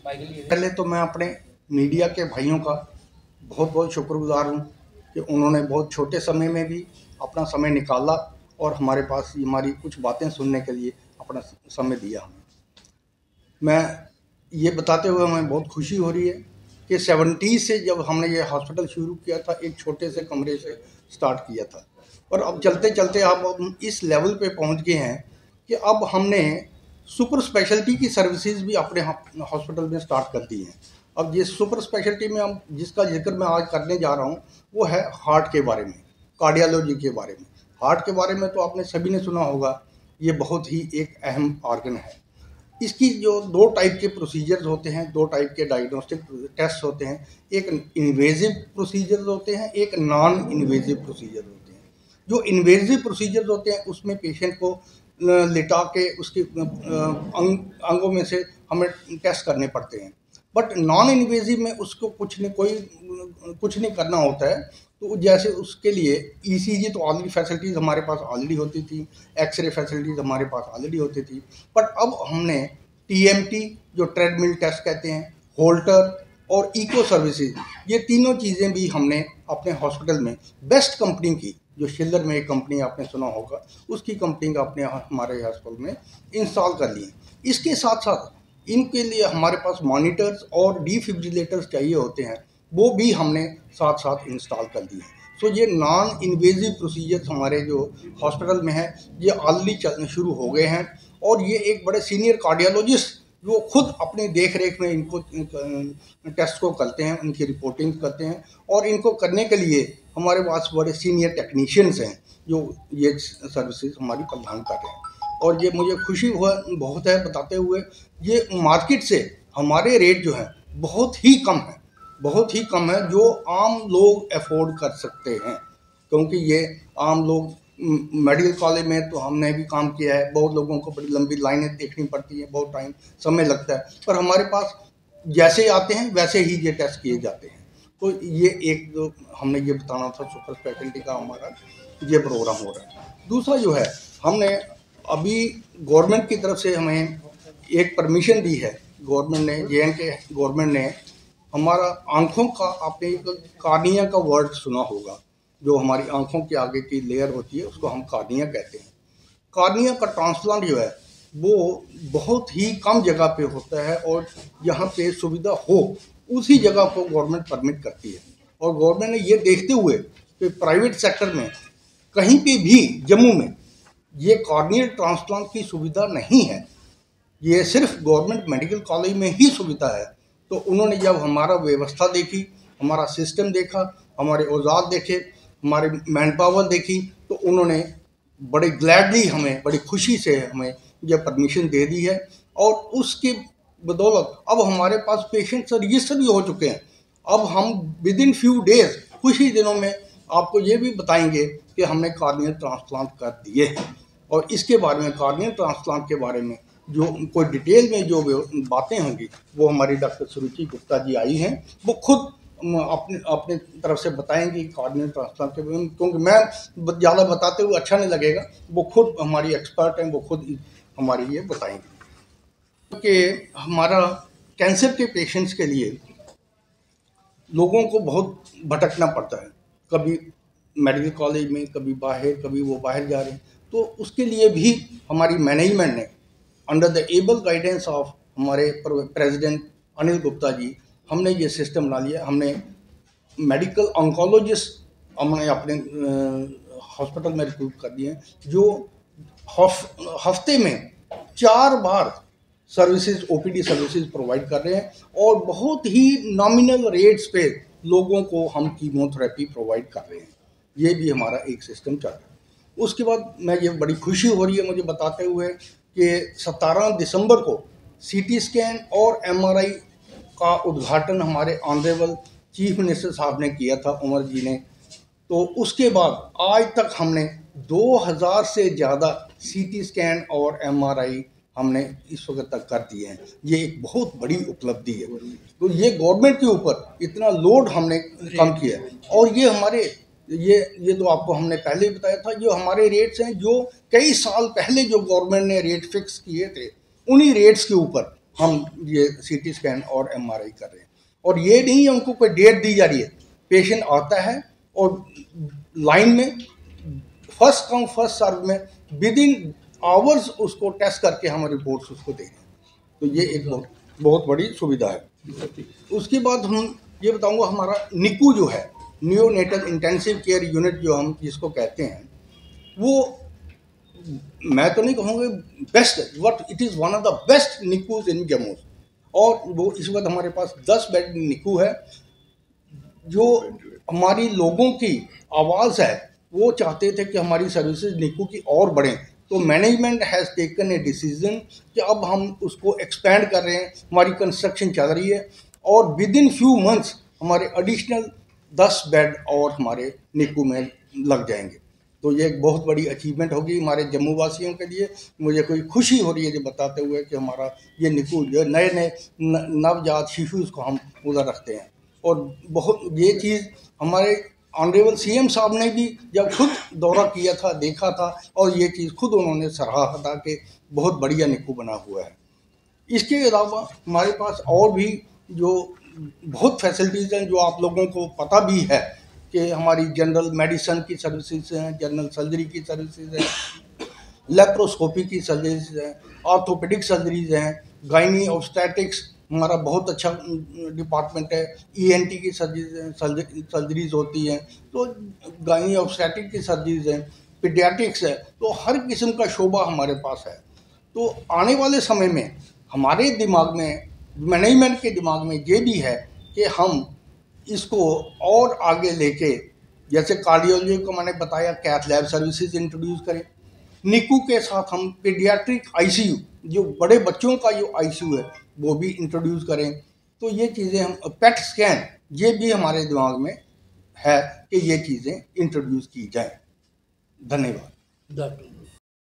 पहले तो मैं अपने मीडिया के भाइयों का बहुत बहुत शुक्रगुजार हूँ कि उन्होंने बहुत छोटे समय में भी अपना समय निकाला और हमारे पास हमारी कुछ बातें सुनने के लिए अपना समय दिया हमें। मैं ये बताते हुए हमें बहुत खुशी हो रही है कि 70 से जब हमने ये हॉस्पिटल शुरू किया था, एक छोटे से कमरे से स्टार्ट किया था और अब चलते चलते अब इस लेवल पे पहुंच गए हैं कि अब हमने सुपर स्पेशलिटी की सर्विसेज भी अपने हॉस्पिटल में स्टार्ट कर दी हैं। अब ये सुपर स्पेशलिटी में हम जिसका जिक्र मैं आज करने जा रहा हूँ वो है हार्ट के बारे में, कार्डियोलॉजी के बारे में। हार्ट के बारे में तो आपने सभी ने सुना होगा, ये बहुत ही एक अहम ऑर्गन है। इसकी जो दो टाइप के प्रोसीजर्स होते हैं, दो टाइप के डायग्नोस्टिक टेस्ट होते हैं। एक इन्वेजिव प्रोसीजर्स होते हैं, एक नॉन इन्वेजिव प्रोसीजर होते हैं। जो इन्वेजिव प्रोसीजर्स होते हैं उसमें पेशेंट को लिटा के उसके अंगों में से हमें टेस्ट करने पड़ते हैं। बट नॉन इन्वेजिव में उसको कुछ नहीं करना होता है। तो जैसे उसके लिए ईसीजी तो ऑलरेडी फैसिलिटीज़ हमारे पास ऑलरेडी होती थी, एक्सरे फैसिलिटीज़ हमारे पास ऑलरेडी होती थी। बट अब हमने टीएमटी जो ट्रेडमिल टेस्ट कहते हैं, होल्टर और इको सर्विसेज, ये तीनों चीज़ें भी हमने अपने हॉस्पिटल में बेस्ट कंपनी की, जो शिल्लर में एक कंपनी आपने सुना होगा, उसकी कंपनी का अपने हमारे हॉस्पिटल में इंस्टॉल कर लिए। इसके साथ साथ इनके लिए हमारे पास मॉनिटर्स और डिफिब्रिलेटर्स चाहिए होते हैं, वो भी हमने साथ साथ इंस्टॉल कर दिए। सो ये नॉन इन्वेजिव प्रोसीजर्स हमारे जो हॉस्पिटल में है ये ऑलरेडी चलने शुरू हो गए हैं और ये एक बड़े सीनियर कार्डियोलॉजिस्ट जो खुद अपनी देख रेख में इनको टेस्ट को करते हैं, उनकी रिपोर्टिंग करते हैं और इनको करने के लिए हमारे पास बड़े सीनियर टेक्नीशियंस हैं जो ये सर्विसेज हमारी प्रदान कर रहे हैं। और ये मुझे खुशी हुआ बहुत है बताते हुए, ये मार्केट से हमारे रेट जो है बहुत ही कम है, बहुत ही कम है, जो आम लोग अफोर्ड कर सकते हैं। क्योंकि ये आम लोग मेडिकल कॉलेज में तो हमने भी काम किया है, बहुत लोगों को बड़ी लंबी लाइनें देखनी पड़ती हैं, बहुत टाइम समय लगता है, पर हमारे पास जैसे आते हैं वैसे ही ये टेस्ट किए जाते हैं। तो ये एक जो हमने ये बताना था, सुपर स्पेशलिटी का हमारा ये प्रोग्राम हो रहा है। दूसरा जो है, हमने अभी गवर्नमेंट की तरफ से हमें एक परमिशन दी है, गवर्नमेंट ने, JNK गवर्नमेंट ने हमारा आंखों का, आपने कार्निया का वर्ड सुना होगा, जो हमारी आंखों के आगे की लेयर होती है उसको हम कार्निया कहते हैं। कार्निया का ट्रांसप्लांट जो है वो बहुत ही कम जगह पे होता है और यहाँ पे सुविधा हो उसी जगह को गवर्नमेंट परमिट करती है। और गवर्नमेंट ने ये देखते हुए कि प्राइवेट सेक्टर में कहीं पे भी जम्मू में ये कार्नियल ट्रांसप्लांट की सुविधा नहीं है, ये सिर्फ गवर्नमेंट मेडिकल कॉलेज में ही सुविधा है। तो उन्होंने जब हमारा व्यवस्था देखी, हमारा सिस्टम देखा, हमारे औजार देखे, हमारे मैन पावर देखी, तो उन्होंने बड़े ग्लैडली हमें, बड़ी खुशी से हमें यह परमिशन दे दी है। और उसकी बदौलत अब हमारे पास पेशेंट्स रजिस्टर भी हो चुके हैं। अब हम विद इन फ्यू डेज, कुछ ही दिनों में आपको ये भी बताएंगे कि हमने कार्नियल ट्रांसप्लांट कर दिए हैं। और इसके बारे में, कार्नियल ट्रांसप्लांट के बारे में जो कोई डिटेल में जो बातें होंगी वो हमारी डॉक्टर सुरुचि गुप्ता जी आई हैं, वो खुद अपने अपने तरफ से बताएंगी कार्नियल ट्रांसप्लांट के बारे में। क्योंकि मैं ज़्यादा बताते हुए अच्छा नहीं लगेगा, वो खुद हमारी एक्सपर्ट हैं, वो खुद हमारी ये बताएंगी। क्योंकि हमारा कैंसर के पेशेंट्स के लिए लोगों को बहुत भटकना पड़ता है, कभी मेडिकल कॉलेज में, कभी बाहर, कभी वो बाहर जा रहे हैं। तो उसके लिए भी हमारी मैनेजमेंट ने under the able guidance of हमारे प्रेसिडेंट अनिल गुप्ता जी, हमने ये सिस्टम बना लिया। हमने मेडिकल ऑन्कोलॉजिस्ट हमने अपने हॉस्पिटल में रिक्रूट कर दिए हैं, जो हफ्ते में 4 बार सर्विसेज, OPD सर्विसेज प्रोवाइड कर रहे हैं और बहुत ही नॉमिनल रेट्स पे लोगों को हम कीमोथेरेपी प्रोवाइड कर रहे हैं। ये भी हमारा एक सिस्टम चल रहा है। उसके बाद मैं ये बड़ी खुशी हो रही है मुझे बताते हुए कि 17 दिसंबर को CT स्कैन और MRI का उद्घाटन हमारे ऑनरेबल चीफ मिनिस्टर साहब ने किया था, उमर जी ने। तो उसके बाद आज तक हमने 2000 से ज़्यादा CT स्कैन और MRI हमने इस वक्त तक कर दिए हैं। ये एक बहुत बड़ी उपलब्धि है। तो ये गवर्नमेंट के ऊपर इतना लोड हमने कम किया है। और ये हमारे ये तो आपको हमने पहले ही बताया था, जो हमारे रेट्स हैं, जो कई साल पहले जो गवर्नमेंट ने रेट फिक्स किए थे, उन्हीं रेट्स के ऊपर हम ये सीटी स्कैन और एमआरआई कर रहे हैं। और ये नहीं है उनको कोई डेट दी जा रही है, पेशेंट आता है और लाइन में फर्स्ट कम फर्स्ट सर्व में विद इन आवर्स उसको टेस्ट करके हम रिपोर्ट्स उसको दे रहे हैं। तो ये एक बहुत बहुत बड़ी सुविधा है। उसके बाद हम ये बताऊंगा, हमारा निकू जो है, नियोनेटल इंटेंसिव केयर यूनिट जो हम जिसको कहते हैं, वो मैं तो नहीं कहूँगा best, but it is one of the best निकूज इन जम्मू। और वो इस वक्त हमारे पास 10 बेड निकू है। जो हमारी लोगों की आवाज़ है, वो चाहते थे कि हमारी सर्विसेज निकू की और बढ़ें, तो management has taken a decision कि अब हम उसको एक्सपेंड कर रहे हैं। हमारी कंस्ट्रक्शन चल रही है और विद इन फ्यू मंथ्स हमारे एडिशनल 10 बेड और हमारे निकू में लग जाएंगे। तो ये एक बहुत बड़ी अचीवमेंट होगी हमारे जम्मू वासियों के लिए। मुझे कोई खुशी हो रही है ये बताते हुए कि हमारा ये निकू जो नए नए नवजात शिशुज़ को हम उधर रखते हैं। और बहुत ये चीज़ हमारे ऑनरेबल सीएम साहब ने भी जब खुद दौरा किया था, देखा था, और ये चीज़ खुद उन्होंने सराहा था कि बहुत बढ़िया निकू बना हुआ है। इसके अलावा हमारे पास और भी जो बहुत फैसिलिटीज़ हैं जो आप लोगों को पता भी है कि हमारी जनरल मेडिसन की सर्विसेज हैं, जनरल सर्जरी की सर्विसेज हैं, लेप्रोस्कोपी की सर्जरीज हैं, ऑर्थोपेडिक सर्जरीज हैं, गायनी ऑब्स्टेटिक्स हमारा बहुत अच्छा डिपार्टमेंट है, ईएनटी की सर्जरीज होती हैं, तो गायनी ऑब्स्टेटिक की सर्जरीज हैं, पीडियाट्रिक्स है, तो हर किस्म का शोबा हमारे पास है। तो आने वाले समय में हमारे दिमाग में, मैनेजमेंट के दिमाग में ये भी है कि हम इसको और आगे लेके, जैसे कार्डियोलॉजी को मैंने बताया, कैथ लैब सर्विसेज इंट्रोड्यूस करें, निकू के साथ हम पीडियाट्रिक आईसीयू, जो बड़े बच्चों का जो आईसीयू है, वो भी इंट्रोड्यूस करें। तो ये चीज़ें हम, पेट स्कैन, ये भी हमारे दिमाग में है कि ये चीज़ें इंट्रोड्यूस की जाएं। धन्यवाद।